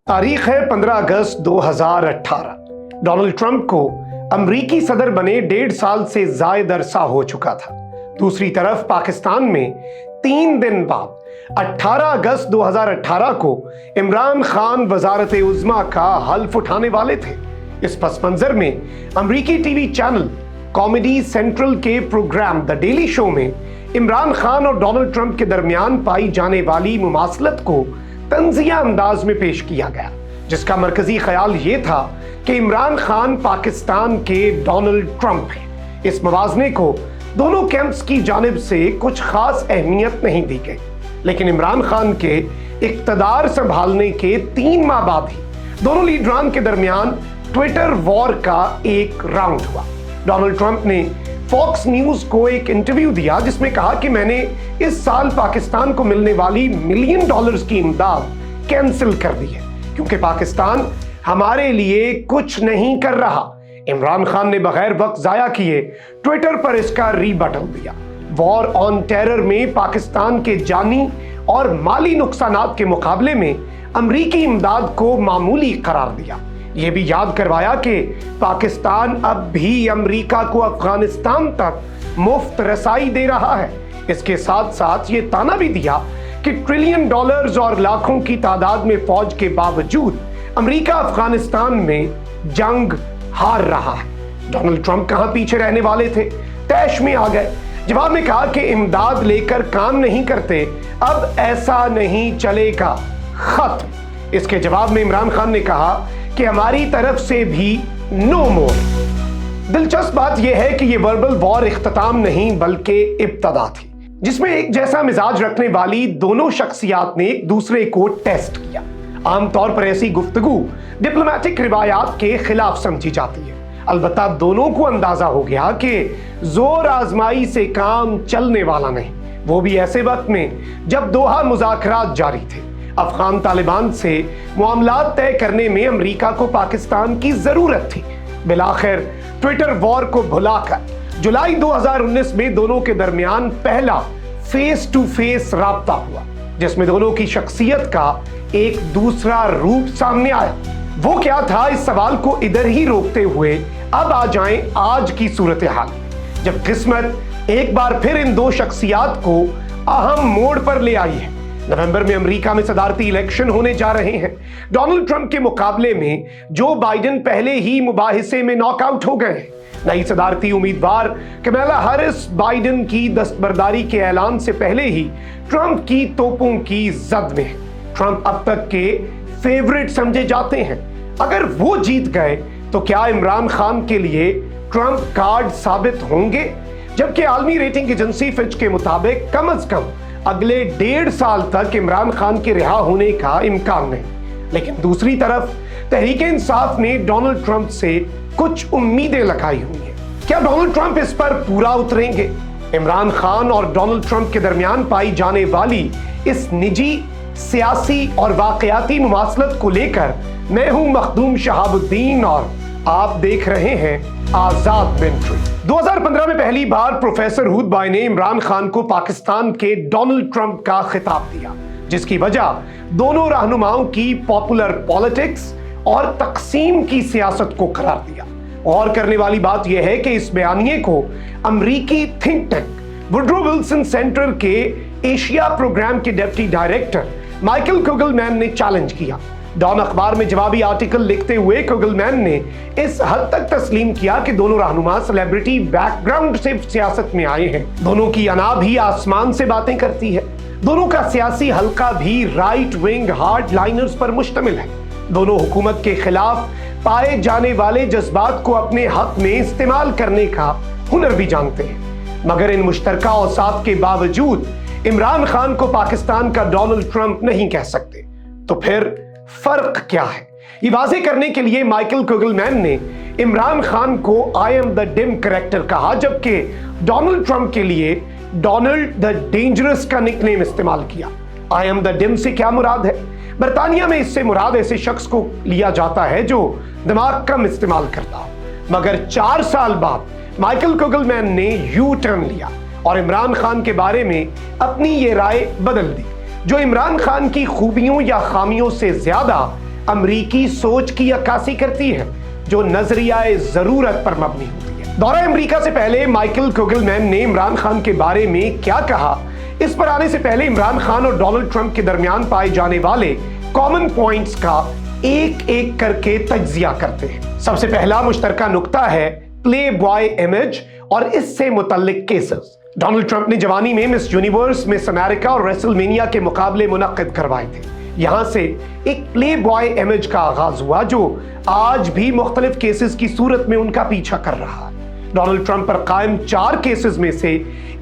तारीख है 15 अगस्त 2018। Donald Trump को अमरीकी सदर बने 1.5 साल से जायद अरसा हो चुका था। दूसरी तरफ पाकिस्तान में 3 दिन बाद 18 अगस्त 2018 को इमरान खान वजारत उज़्मा का हल्फ उठाने वाले थे। इस पस मंजर में अमरीकी टीवी चैनल कॉमेडी सेंट्रल के प्रोग्राम द डेली शो में इमरान खान और डोनाल्ड ट्रंप के दरमियान पाई जाने वाली मुमासलत को तंजिया अंदाज में पेश किया गया, जिसका मरकजी ख्याल ये था कि इमरान खान पाकिस्तान के डोनाल्ड ट्रंप हैं। इस मवाजने को दोनों कैंप्स की जानिब से कुछ खास अहमियत नहीं दी गई, लेकिन इमरान खान के इक्तदार संभालने के 3 माह बाद ही दोनों लीडरान के दरमियान ट्विटर वॉर का एक राउंड हुआ। डोनाल्ड ट्रंप ने फॉक्स न्यूज को एक इंटरव्यू दिया जिसमें कहा कि मैंने इस साल पाकिस्तान को मिलने वाली $1 मिलियन की इमदाद कैंसिल कर दी है क्योंकि पाकिस्तान हमारे लिए कुछ नहीं कर रहा। इमरान खान ने बगैर वक्त जाया किए ट्विटर पर इसका रीबटल दिया। वॉर ऑन टेरर में पाकिस्तान के जानी और माली नुकसानात के मुकाबले में अमरीकी इमदाद को मामूली करार दिया। यह भी याद करवाया कि पाकिस्तान अब भी अमेरिका को अफगानिस्तान तक मुफ्त रसाई दे रहा है। इसके साथ साथ ये ताना भी दिया कि $1 ट्रिलियन और लाखों की तादाद में फौज के बावजूद अमेरिका अफगानिस्तान में जंग हार रहा है। डोनाल्ड ट्रंप कहां पीछे रहने वाले थे, तैश में आ गए। जवाब में कहा कि इमदाद लेकर काम नहीं करते, अब ऐसा नहीं चलेगा, खत्म। इसके जवाब में इमरान खान ने कहा कि हमारी तरफ से भी नो मोर। दिलचस्प बात यह है कि यह वर्बल वॉर इख्तिताम नहीं बल्कि इब्तदा थी, जिसमें एक जैसा मिजाज रखने वाली दोनों शख्सियात ने एक दूसरे को टेस्ट किया। आमतौर पर ऐसी गुफ्तगू डिप्लोमेटिक रिवायात के खिलाफ समझी जाती है। अलबत्ता दोनों को अंदाजा हो गया कि जोर आजमाई से काम चलने वाला नहीं, वो भी ऐसे वक्त में जब दोहा मुज़ाकरात जारी थे। अफगान तालिबान से मामलात तय करने में अमेरिका को पाकिस्तान की जरूरत थी। बिलाखिर ट्विटर वॉर को भुलाकर जुलाई 2019 में दोनों के दरमियान पहला फेस टू फेस राब्ता हुआ, जिसमें दोनों की शख्सियत का एक दूसरा रूप सामने आया। वो क्या था, इस सवाल को इधर ही रोकते हुए अब आ जाएं आज की सूरत हाल, जब किस्मत एक बार फिर इन दो शख्सियात को अहम मोड़ पर ले आई है। नवंबर में अमेरिका में सदारती इलेक्शन होने जा रहे हैं। डोनाल्ड ट्रंप के मुकाबले में जो बाइडेन पहले ही मुबाहिसे में नॉकआउट हो गए हैं। नई सदारती उम्मीदवार कमला हैरिस बाइडेन की दस्तबरदारी के ऐलान से पहले ही ट्रंप की तोपों की जद में है। ट्रंप अब तक के फेवरेट समझे जाते हैं। अगर वो जीत गए तो क्या इमरान खान के लिए ट्रंप कार्ड साबित होंगे? जबकि आलमी रेटिंग एजेंसी फिच के मुताबिक कम से कम अगले 1.5 साल तक इमरान खान के रिहा होने का इम्कान नहीं। लेकिन दूसरी तरफ तहरीक इंसाफ ने डोनाल्ड ट्रंप से कुछ उम्मीदें लगाई हुई हैं। क्या डोनाल्ड ट्रंप इस पर पूरा उतरेंगे? इमरान खान और डोनाल्ड ट्रंप के दरमियान पाई जाने वाली इस निजी, सियासी और वाकयाती मुमासलत को लेकर मैं हूं मखदूम शहाबुद्दीन और आप देख रहे हैं आजाद मिंट्री। 2015 में पहली बार प्रोफेसर हूद भाई ने इमरान खान को पाकिस्तान के डोनाल्ड ट्रंप का खिताब दिया, जिसकी वजह दोनों रहनुमाओं की पॉपुलर पॉलिटिक्स और तकसीम की सियासत को करार दिया। और करने वाली बात यह है कि इस बयानिए को अमरीकी think tank Woodrow Wilson centre के एशिया प्रोग्राम के डिप्टी डायरेक्टर माइकल कुगलमैन ने चैलेंज किया। डॉन अखबार में जवाबी आर्टिकल लिखते हुए कुगलमैन ने इस हद तक तस्लीम किया कि दोनों रहनुमा सेलिब्रिटी बैकग्राउंड से सियासत में आए हैं। दोनों की अना भी आसमान से बातें करती है। दोनों का सियासी हल्का भी राइट विंग हार्ड लाइनर्स पर मुश्तमिल है। दोनों हुकूमत के खिलाफ पाए जाने वाले जज्बात को अपने हक में इस्तेमाल करने का हुनर भी जानते हैं। मगर इन मुश्तरका औसात के बावजूद इमरान खान को पाकिस्तान का डोनाल्ड ट्रंप नहीं कह सकते। तो फिर फर्क क्या है? ये वाजे करने के लिए माइकल कुगलमैन ने इमरान खान को I am the dim character कहा, जबकि डोनाल्ड ट्रंप के लिए डोनाल्ड द डेंजरस का निकनेम इस्तेमाल किया। आई एम द डिम से क्या मुराद है? बरतानिया में इससे मुराद ऐसे शख्स को लिया जाता है जो दिमाग कम इस्तेमाल करता हो। मगर 4 साल बाद माइकल कुगलमैन ने यू टर्न लिया और इमरान खान के बारे में अपनी ये राय बदल दी, जो इमरान खान की खूबियों या खामियों से ज्यादा अमरीकी सोच की अक्कासी करती है जो नजरिया जरूरत पर मबनी होती है। दौरा अमरीका से पहले माइकल कुगलमैन ने इमरान खान के बारे में क्या कहा, इस पर आने से पहले इमरान खान और डोनाल्ड ट्रंप के दरमियान पाए जाने वाले कॉमन पॉइंट्स का एक एक करके तज्जिया करते हैं। सबसे पहला मुश्तरका नुक्ता है प्ले बॉय इमेज और इससे मुतल्लिक केसेस। डोनाल्ड ट्रंप ने जवानी में मिस यूनिवर्स, मिस अमेरिका और रेसलमेनिया के मुकाबले मुनक्किद करवाए थे। यहां से एक प्ले बॉय इमेज का आगाज हुआ जो आज भी मुख्तलिफ केसेस की सूरत में उनका पीछा कर रहा है। डोनाल्ड ट्रंप पर कायम 4 केसेस में से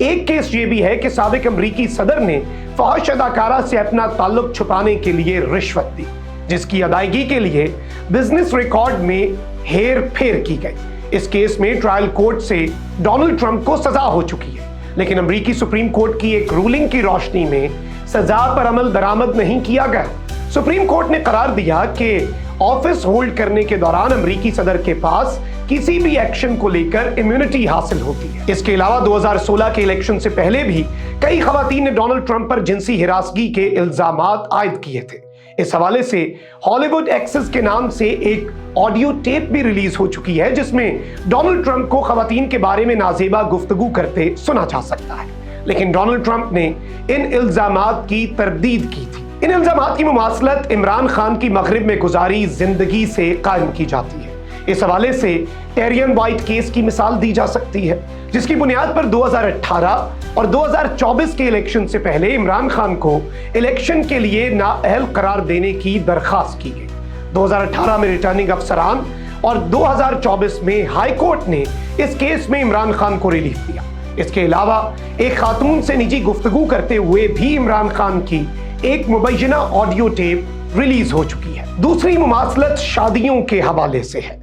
एक केस ये भी है कि साबिक अमरीकी सदर ने फहश अदाकारा से अपना ताल्लुक छुपाने के लिए रिश्वत दी, जिसकी अदायगी के लिए बिजनेस रिकॉर्ड में हेर फेर की गई। इस केस में ट्रायल कोर्ट से डोनाल्ड ट्रंप को सजा हो चुकी है, लेकिन अमरीकी सुप्रीम कोर्ट की एक रूलिंग की रोशनी में सजा पर अमल दरामद नहीं किया गया। सुप्रीम कोर्ट ने करार दिया कि ऑफिस होल्ड करने के दौरान अमरीकी सदर के पास किसी भी एक्शन को लेकर इम्यूनिटी हासिल होती है। इसके अलावा 2016 के इलेक्शन से पहले भी कई खवातीन ने डोनाल्ड ट्रंप पर जिनसी हिरासगी के इल्जामात आयद किए थे। इस हवाले से हॉलीवुड एक्सेस के नाम से एक ऑडियो टेप भी रिलीज हो चुकी है, जिसमें डोनाल्ड ट्रंप को खवातीन के बारे में नाजेबा गुफ्तगू करते सुना जा सकता है, लेकिन डोनाल्ड ट्रंप ने इन इल्जामात की तरदीद की थी। इन इल्जामात की मुमासलत इमरान खान की मगरिब में गुजारी जिंदगी से कायम की जाती है। इस हवाले से टेरियन वाइट केस की मिसाल दी जा सकती है, जिसकी बुनियाद पर 2018 और 2024 के इलेक्शन से पहले इमरान खान को इलेक्शन के लिए नाअहल करार देने की दरखास्त की गई। 2018 में रिटर्निंग अफसरान और 2024 में हाई कोर्ट ने इस केस में इमरान खान को रिलीफ दिया। इसके अलावा एक खातून से निजी गुफ्तगू करते हुए भी इमरान खान की एक मुबैना ऑडियो टेप रिलीज हो चुकी है। दूसरी मुमासलत शादियों के हवाले से है।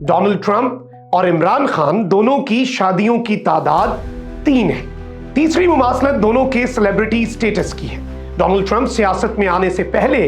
डोनाल्ड ट्रंप और इमरान खान दोनों की शादियों की तादाद 3 है। तीसरी मुमासलत दोनों के सेलिब्रिटी स्टेटस की है। डोनाल्ड ट्रंप सियासत में आने से पहले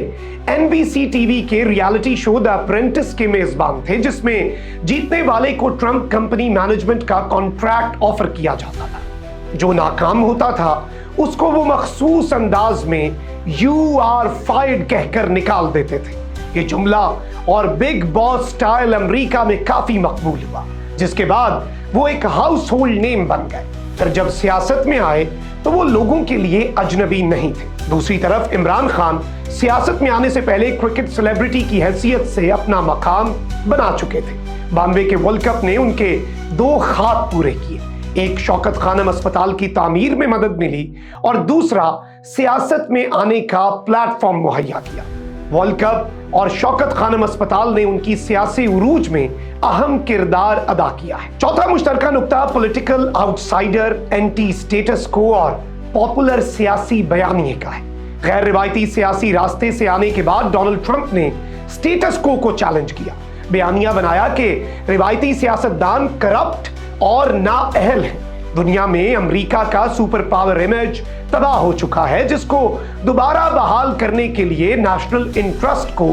NBC टीवी के रियलिटी शो द अप्रेंटिस के मेजबान थे, जिसमें जीतने वाले को ट्रंप कंपनी मैनेजमेंट का कॉन्ट्रैक्ट ऑफर किया जाता था। जो नाकाम होता था उसको वो मखसूस अंदाज में "यू आर फायर्ड" कहकर निकाल देते थे। ये जुमला और बिग बॉस स्टाइल अमेरिका में काफी मकबूल हुआ, जिसके बाद वो एक हाउस होल्ड नेम बन गए। फिर जब सियासत में आए तो वो लोगों के लिए अजनबी नहीं थे। दूसरी तरफ इमरान खान सियासत में आने से पहले क्रिकेट सेलिब्रिटी की हैसियत से अपना मकाम बना चुके थे। 92 के वर्ल्ड कप ने उनके 2 ख्वाब पूरे किए। एक शौकत खानम अस्पताल की तामीर में मदद मिली और दूसरा सियासत में आने का प्लेटफॉर्म मुहैया किया। वर्ल्ड कप और शौकत खानम अस्पताल ने उनकी सियासी उरूज में अहम किरदार अदा किया है। चौथा मुश्तरका नुक्ता पॉलिटिकल आउटसाइडर, एंटी स्टेटस को और पॉपुलर सियासी बयानिए का है। गैर रिवायती सियासी रास्ते से आने के बाद डोनाल्ड ट्रंप ने स्टेटस को चैलेंज किया। बयानिया बनाया कि रिवायती सियासतदान करप्ट और नाअहल है। दुनिया में अमेरिका का सुपर पावर इमेज तबाह हो चुका है, जिसको दोबारा बहाल करने के लिए नेशनल इंटरेस्ट को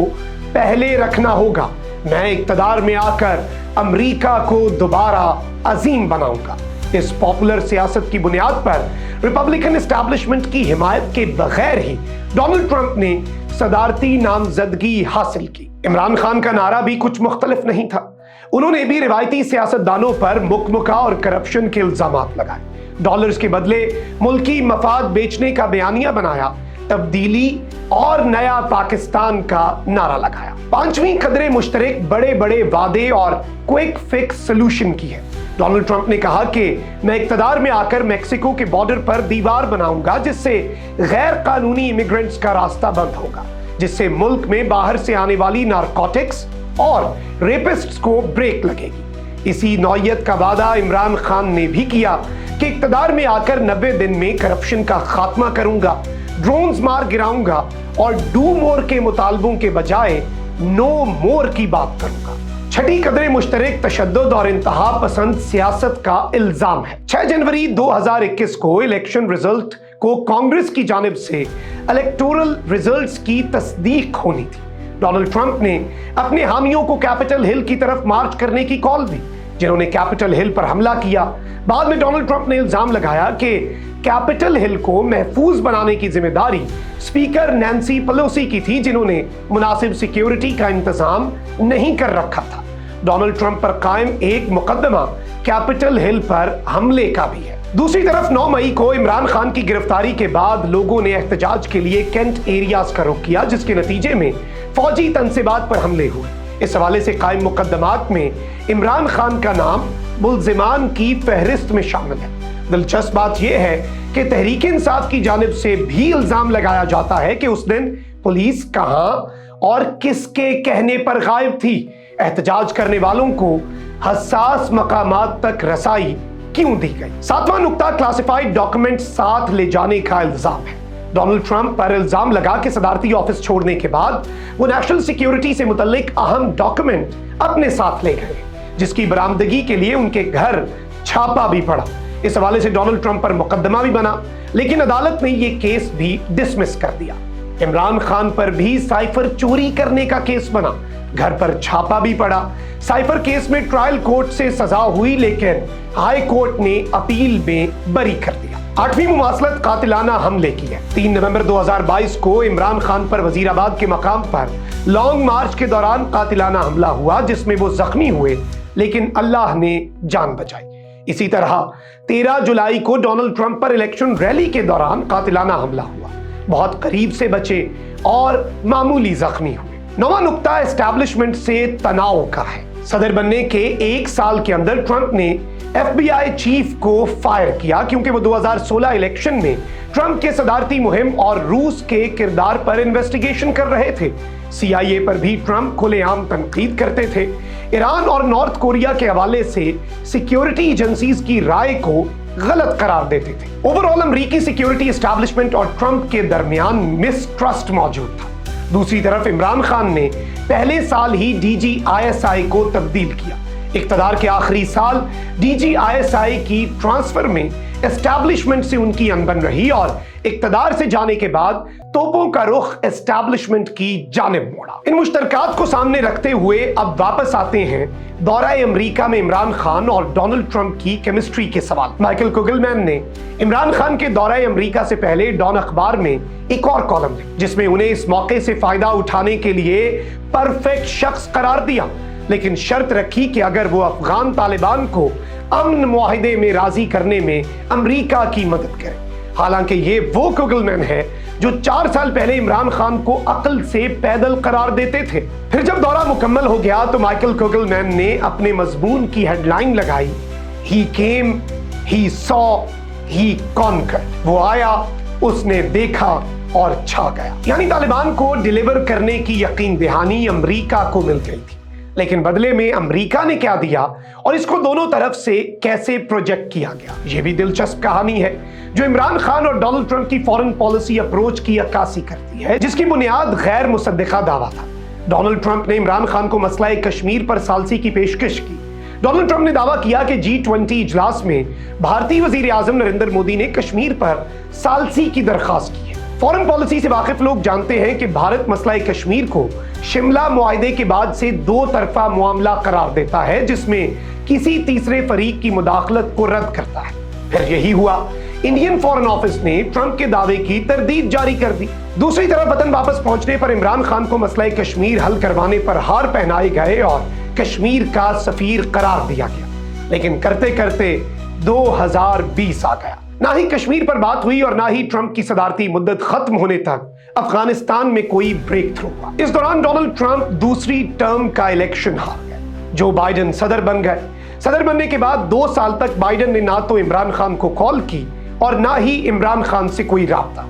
पहले रखना होगा। मैं इक्तदार में आकर अमेरिका को दोबारा अजीम बनाऊंगा। इस पॉपुलर सियासत की बुनियाद पर रिपब्लिकन एस्टैब्लिशमेंट की हिमायत के बगैर ही डोनाल्ड ट्रंप ने सदारती नामजदगी हासिल की। इमरान खान का नारा भी कुछ मुख्तलिफ नहीं था। उन्होंने भी रिवायती सियासतदानों पर मुकमुका और करप्शन के इल्जामात लगाए, डॉलर्स के बदले मुल्की मफाद बेचने का बयानिया बनाया, तब्दीली और नया पाकिस्तान का नारा लगाया। 5वीं कदरे मुश्तरक बड़े बड़े वादे और क्विक फिक्स सोल्यूशन की है। डोनाल्ड ट्रंप ने कहा कि मैं इक्तदार में आकर मेक्सिको के बॉर्डर पर दीवार बनाऊंगा, जिससे गैर कानूनी इमिग्रेंट्स का रास्ता बंद होगा, जिससे मुल्क में बाहर से आने वाली नारकोटिक्स और रेपिस्ट्स को ब्रेक लगेगी। इसी नौयत का वादा इमरान खान ने भी किया कि इक्तदार में आकर 90 दिन में करप्शन का खात्मा करूंगा, ड्रोन्स मार गिराऊंगा और डू मोर के मुतालबों के बजाय नो मोर की बात करूंगा। छठी कदरे मुश्तरक तशद्दुद और इंतहा पसंद सियासत का इल्जाम है। 6 जनवरी 2021 को इलेक्शन रिजल्ट को कांग्रेस की जानिब से इलेक्टोरल रिजल्ट्स की तस्दीक होनी थी। डोनाल्ड ट्रंप ने अपने हामियों को कैपिटल हिल की तरफ मार्च करने की कॉल दी, जिन्होंने कैपिटल हिल पर हमला किया। बाद में डोनाल्ड ट्रंप ने इल्जाम लगाया कि कैपिटल हिल को महफूज बनाने की जिम्मेदारी स्पीकर नैन्सी पेलोसी की थी, जिन्होंने मुनासिब सिक्योरिटी का इंतजाम नहीं कर रखा था। डोनाल्ड ट्रंप पर कायम एक मुकदमा कैपिटल हिल पर हमले का भी है। दूसरी तरफ 9 मई को इमरान खान की गिरफ्तारी के बाद लोगों ने एहतजाज के लिए कैंट एरियाज का रुख किया, जिसके नतीजे में फौजी तनसीबात पर हमले हुए। इस हवाले से कायम मुकदमात में इमरान खान का नाम मुल्जिमान की फहरिस्त में शामिल है। दिलचस्प बात यह है कि तहरीक इंसाफ की जानिब से भी इल्जाम लगाया जाता है कि उस दिन पुलिस कहां और किसके कहने पर गायब थी। एहतजाज करने वालों को हसास मकामात तक रसाई क्यों दी गई। 7वां नुक्ता क्लासिफाइड डॉक्यूमेंट साथ ले जाने का इल्जाम है। डोनाल्ड ट्रंप पर इल्जाम लगा कि सदारती ऑफिस छोड़ने के बाद वो नेशनल सिक्योरिटी से मुतल्लिक अहम डॉक्यूमेंट अपने साथ ले गए, जिसकी बरामदगी के लिए उनके घर छापा भी पड़ा। इस हवाले से डोनाल्ड ट्रंप पर मुकदमा भी बना, लेकिन अदालत ने यह केस भी डिसमिस कर दिया। इमरान खान पर भी साइफर चोरी करने का केस बना, घर पर छापा भी पड़ा। साइफर केस में ट्रायल कोर्ट से सजा हुई, लेकिन हाई कोर्ट ने अपील में बरी कर दिया। 8वीं मुमासलत कातिलाना हमले की है। 3 नवंबर 2022 को इमरान खान पर वजीराबाद के मकाम पर लॉन्ग मार्च के दौरान कातिलाना हमला हुआ, जिसमें वो जख्मी हुए, लेकिन अल्लाह ने जान बचाई। इसी तरह 13 जुलाई को डोनाल्ड ट्रंप पर इलेक्शन रैली के दौरान कातिलाना हमला हुआ, बहुत करीब से बचे और मामूली जख्मी हुए। 9वां नुक्ता एस्टैब्लिशमेंट से तनाव का है। सदर बनने के 1 साल के अंदर ट्रंप ने FBI चीफ को फायर किया, क्योंकि वो 2016 इलेक्शन में ट्रंप के सदारती मुहिम और रूस के किरदार पर इन्वेस्टिगेशन कर रहे थे। CIA पर भी ट्रंप खुलेआम तनकीद करते थे। ईरान और नॉर्थ कोरिया के हवाले से सिक्योरिटी एजेंसीज की राय को गलत करार देते थे। ओवरऑल अमेरिकी सिक्योरिटी एस्टैब्लिशमेंट और ट्रंप के दरमियान मिसट्रस्ट मौजूद था। दूसरी तरफ इमरान खान ने पहले साल ही DGISI को तब्दील किया। इख्तदार के आखिरी साल DGISI की ट्रांसफर में एस्टैब्लिशमेंट से उनकी अनबन रही और इख्तदार से जाने के बाद तोपों का रुख एस्टैब्लिशमेंट की जानिब मोड़ा। इन मुश्तरकात को सामने रखते हुए अब वापस आते हैं दौरा अमेरिका में इमरान खान और डोनाल्ड ट्रंप की केमिस्ट्री के सवाल। माइकल कुगलमैन ने इमरान खान के दौरा अमेरिका से पहले डॉन अखबार में एक और कॉलम लिखा, जिसमें उन्हें इस मौके से फायदा उठाने के लिए परफेक्ट शख्स करार दिया, लेकिन शर्त रखी कि अगर वो अफगान तालिबान को अमन मुआहिदे में राजी करने में अमेरिका की मदद करे। हालांकि ये वो कुगलमैन है जो 4 साल पहले इमरान खान को अक्ल से पैदल करार देते थे। फिर जब दौरा मुकम्मल हो गया तो माइकल कुगलमैन ने अपने मजमून की हेडलाइन लगाई, ही केम, ही सॉ, ही कॉन्कर्ड। वो आया, उसने देखा और छा गया। यानी तालिबान को डिलीवर करने की यकीन दहानी अमेरिका को मिल गई थी, लेकिन बदले में अमेरिका ने क्या दिया और इसको दोनों तरफ से कैसे प्रोजेक्ट किया गया, यह भी दिलचस्प कहानी है जो इमरान खान और डोनाल्ड ट्रंप की फॉरेन पॉलिसी अप्रोच की अक्कासी करती है, जिसकी बुनियाद गैर मुसद्दिका दावा था। डोनाल्ड ट्रंप ने इमरान खान को मसला कश्मीर पर सालसी की पेशकश की। डोनाल्ड ट्रंप ने दावा किया कि G20 इजलास में भारतीय वजीर आजम नरेंद्र मोदी ने कश्मीर पर सालसी की दरखास्त की है। फॉरेन पॉलिसी से वाकिफ लोग जानते हैं कि भारत मसला कश्मीर को शिमला मुआहिदे के बाद से 2 तरफा मामला करार देता है, जिसमें किसी तीसरे फरीक की मुदाखलत को रद्द करता है। फिर यही हुआ, इंडियन फॉरेन ऑफिस ने ट्रंप के दावे की तरदीद जारी कर दी। दूसरी तरफ वतन वापस पहुंचने पर इमरान खान को मसला कश्मीर हल करवाने पर हार पहनाए गए और कश्मीर का सफीर करार दिया गया, लेकिन करते करते 2020 आ गया। ना ही कश्मीर पर बात हुई और ना ही ट्रंप की सदारती मुद्दत खत्म होने तक अफगानिस्तान में कोई ब्रेक थ्रू हुआ। इस दौरान डोनाल्ड ट्रंप दूसरी टर्म का इलेक्शन हार गए। जो बाइडेन सदर बन गए। सदर बनने के बाद 2 साल तक बाइडेन ने ना तो इमरान खान को कॉल की और ना ही इमरान खान से कोई राब्ता।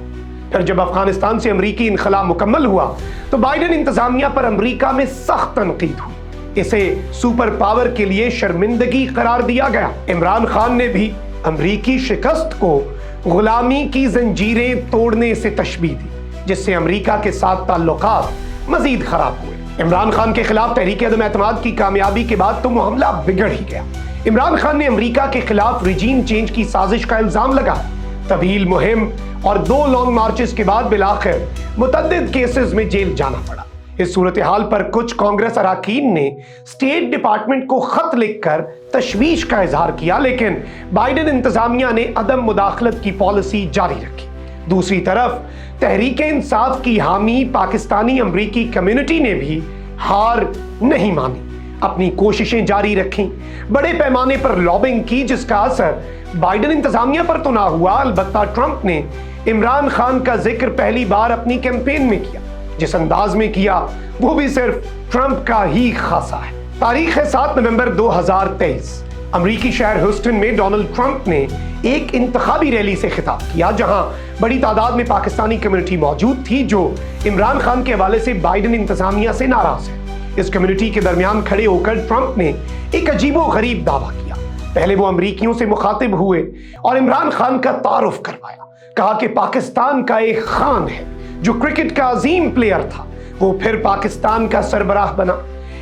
फिर जब अफगानिस्तान से अमरीकी इनखला मुकम्मल हुआ तो बाइडेन इंतजामिया पर अमरीका में सख्त तनकीद हुई। इसे सुपर पावर के लिए शर्मिंदगी करार दिया गया। इमरान खान ने भी अमरीकी शिकस्त को गुलामी की जंजीरें तोड़ने से तशबीह दी, जिससे अमरीका के साथ ताल्लुकात मजीद खराब हुए। इमरान खान के खिलाफ तहरीक अदम एतमाद की कामयाबी के बाद तो मामला बिगड़ ही गया। इमरान खान ने अमरीका के खिलाफ रिजीम चेंज की साजिश का इल्जाम लगाया। तवील मुहिम और 2 लॉन्ग मार्चेस के बाद बिलाखिर मुतअद्दिद केसेस में जेल जाना पड़ा। इस सूरत हाल पर कुछ कांग्रेस अरकान ने स्टेट डिपार्टमेंट को खत लिखकर तशवीश का इजहार किया, लेकिन बाइडेन इंतजामिया ने अदम मुदाखलत की पॉलिसी जारी रखी। दूसरी तरफ तहरीक इंसाफ की हामी पाकिस्तानी अमरीकी कम्युनिटी ने भी हार नहीं मानी, अपनी कोशिशें जारी रखी, बड़े पैमाने पर लॉबिंग की, जिसका असर बाइडेन इंतजामिया पर तो ना हुआ, अलबत्ता ट्रंप ने इमरान खान का जिक्र पहली बार अपनी कैंपेन में किया। जिस अंदाज में किया वो भी सिर्फ ट्रंप का ही खासा है। तारीख है 7 नवंबर 2023। अमरीकी शहर ह्यूस्टन में डोनाल्ड ट्रंप ने एक इंतखाबी रैली से खिताब किया, जहां बड़ी तादाद में पाकिस्तानी कम्युनिटी मौजूद थी जो इमरान खान के हवाले से बाइडेन इंतजामिया से नाराज है। इस कम्युनिटी के दरमियान खड़े होकर ट्रंप ने एक अजीबोगरीब दावा किया। पहले वो अमरीकियों से मुखातिब हुए और इमरान खान का तारुफ करवाया। कहा कि पाकिस्तान का एक खान है जो क्रिकेट का अजीम प्लेयर था, वो फिर पाकिस्तान का सरबराह बना।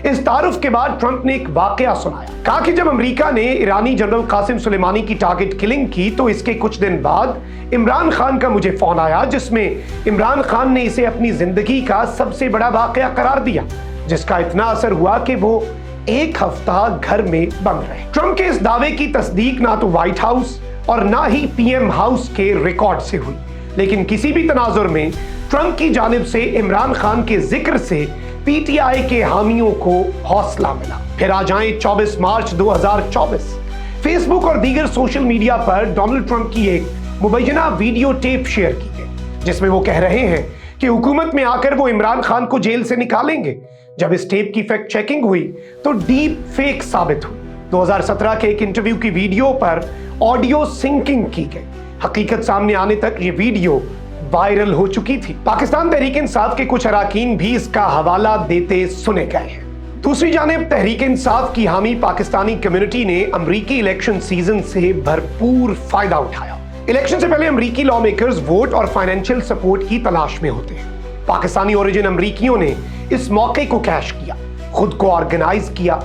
इस तारुफ के बाद ट्रंप ने एक वाकया सुनाया। कहा कि जब अमेरिका ने ईरानी जनरल कासिम सुलेमानी की टारगेट किलिंग की तो इसके कुछ दिन बाद इमरान खान का मुझे फोन आया, जिसमें इमरान खान ने इसे अपनी जिंदगी का सबसे बड़ा वाकया करार दिया, जिसका इतना असर हुआ कि वो एक हफ्ता घर में बंद रहे। ट्रंप के इस दावे की तस्दीक ना तो व्हाइट हाउस और ना ही पीएम हाउस के रिकॉर्ड से हुई, लेकिन किसी भी तनाजुर में ट्रंप की जानिब से इमरान खान के जिक्र से पीटीआई के हामियों को हौसला मिला। फिर आ जाएं 24 मार्च 2024। फेसबुक और दीगर सोशल मीडिया पर डोनाल्ड ट्रंप की एक मुबैना वीडियो टेप शेयर की गई, जिसमें वो कह रहे हैं कि हुकूमत में आकर वो इमरान खान को जेल से निकालेंगे। जब इस टेप की फैक्ट चेकिंग हुई तो डीप फेक साबित हुई। 2017 के एक इंटरव्यू की वीडियो पर ऑडियो सिंकिंग की गई। हकीकत सामने आने तक ये वीडियो वायरल हो चुकी थी। पाकिस्तान तहरीक इंसाफ के कुछ अरकान भी इसका हवाला देते सुने गए हैं। दूसरी जानिब तहरीक इंसाफ की हामी पाकिस्तानी कम्युनिटी ने अमरीकी इलेक्शन सीजन से भरपूर फायदा उठाया। इलेक्शन से पहले अमरीकी लॉ मेकर्स वोट और फाइनेंशियल सपोर्ट की तलाश में होते हैं। पाकिस्तानी ओरिजिन अमरीकियों ने इस मौके को कैश किया, खुद को ऑर्गेनाइज किया।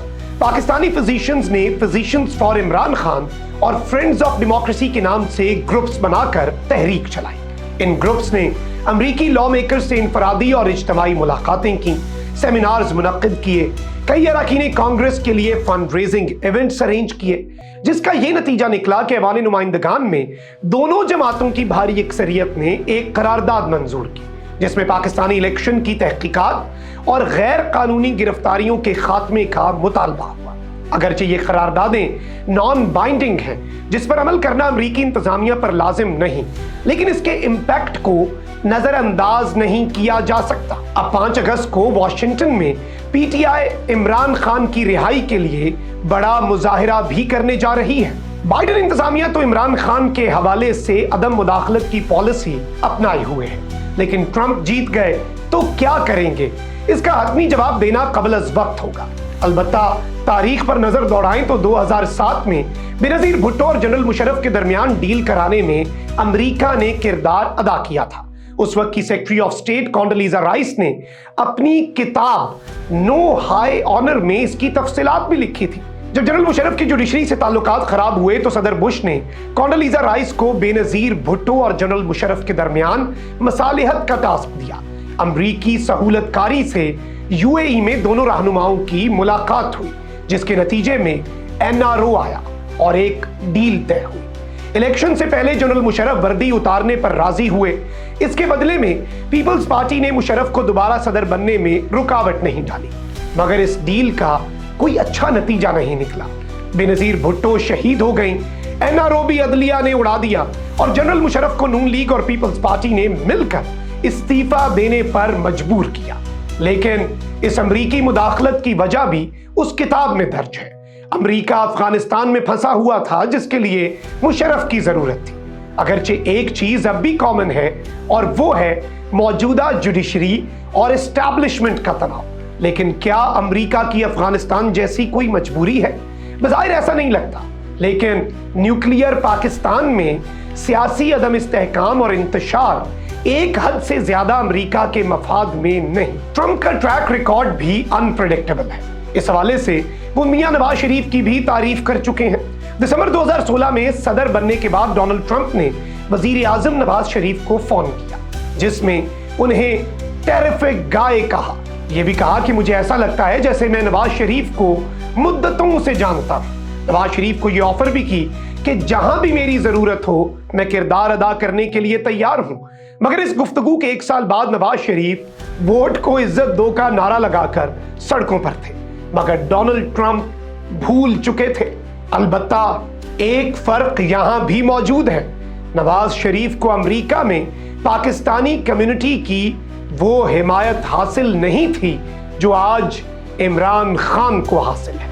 पाकिस्तानी फिजिशियंस ने फिजिशियंस फॉर इमरान खान और फ्रेंड्स ऑफ डेमोक्रेसी के नाम से ग्रुप्स बनाकर तहरीक चलाई। इन ग्रुप्स ने अमरीकी लॉ मेकर्स से इनफरादी और इज्तिमाई मुलाकातें की, सेमिनार्स मुनक्किद किए, कई अरकान कांग्रेस के लिए फंड रेजिंग इवेंट्स अरेंज किए, जिसका यह नतीजा निकला कि ऐवान नुमाइंदगान में दोनों जमातों की भारी अक्सरियत ने एक करारदाद मंजूर की, जिसमें पाकिस्तानी इलेक्शन की तहकीकात और गैर कानूनी गिरफ्तारियों के खात्मे का मुतालबा हुआ। अगरचे ये करारदादें नॉन बाइंडिंग हैं, जिस पर अमल करना अमरीकी इंतजामिया पर लाजिम नहीं, लेकिन इसके इम्पैक्ट को नजरअंदाज नहीं किया जा सकता। अब 5 अगस्त को वॉशिंगटन में पीटीआई इमरान खान की रिहाई के लिए बड़ा मुजाहिरा भी करने जा रही है। बाइडेन इंतजामिया तो इमरान खान के हवाले से अदम मुदाखलत की पॉलिसी अपनाए हुए है, लेकिन ट्रंप जीत गए तो क्या करेंगे, इसका हतमी जवाब देना कबल अज वक्त होगा। अलबत्ता तारीख पर नजर दौड़ाएं तो 2007 में बेनजीर भुट्टो और जनरल मुशर्रफ के दरमियान डील कराने में अमेरिका ने किरदार अदा किया था। उस वक्त की सेक्रेटरी ऑफ स्टेट कॉन्डोलीजा राइस ने अपनी किताब नो हाई ऑनर में इसकी तफसीलात भी लिखी थी। जब जनरल मुशर्रफ की जुडिशरी से ताल्लुकात खराब हुए तो सदर बुश ने कॉन्डोलीजा राइस को बेनजीर भुट्टो और जनरल मुशर्रफ के दरमियान मसालिहत का टास्क दिया। अमरीकी सहूलतकारी से यूएई में दोनों रहनुमाओं की मुलाकात हुई, जिसके नतीजे में एनआरओ आया और एक डील तय हुई। इलेक्शन से पहले जनरल मुशर्रफ वर्दी उतारने पर राजी हुए। इसके बदले में पीपल्स पार्टी ने मुशर्रफ को दोबारा सदर बनने में रुकावट नहीं डाली, मगर इस डील का कोई अच्छा नतीजा नहीं निकला। बेनजीर भुट्टो शहीद हो गई, एनआरओ भी अदलिया ने उड़ा दिया और जनरल मुशर्रफ को नून लीग और पीपल्स पार्टी ने मिलकर इस्तीफा देने पर मजबूर किया। लेकिन इस अमरीकी मुदाखलत की वजह भी उस किताब में दर्ज है। अमरीका अफगानिस्तान में फंसा हुआ था, जिसके लिए मुशर्रफ की जरूरत थी। अगरचे एक चीज अब भी कॉमन है और वो है मौजूदा जुडिशरी और एस्टैब्लिशमेंट का तनाव। लेकिन क्या अमरीका की अफगानिस्तान जैसी कोई मजबूरी है? बज़ाहिर ऐसा नहीं लगता, लेकिन न्यूक्लियर पाकिस्तान में सियासी अदम इस्तेहकाम और इंतशार एक हद से ज्यादा अमेरिका के मफाद में नहीं। ट्रंप का ट्रैक रिकॉर्ड भी अनप्रेडिक्टेबल है। इस हवाले से वो मियां नवाज शरीफ की भी तारीफ कर चुके हैं। दिसंबर 2016 में सदर बनने के बाद डोनाल्ड ट्रंप ने वजीर आजम नवाज शरीफ को फोन किया, जिसमें उन्हें टेरिफिक गाय कहा یہ بھی کہا کہ مجھے ایسا لگتا ہے جیسے میں نواز شریف کو مدتوں سے جانتا ہوں۔ نواز شریف کو یہ آفر بھی کی کہ جہاں بھی میری ضرورت ہو میں کردار ادا کرنے کے لیے تیار ہوں، مگر اس گفتگو کے 1 سال بعد نواز شریف ووٹ کو عزت دو کا نعرہ لگا کر سڑکوں پر تھے، مگر ڈونلڈ ٹرمپ بھول چکے تھے۔ البتہ ایک فرق یہاں بھی موجود ہے، نواز شریف کو امریکہ میں پاکستانی کمیونٹی کی وہ حمایت حاصل نہیں تھی جو آج عمران خان کو حاصل ہے۔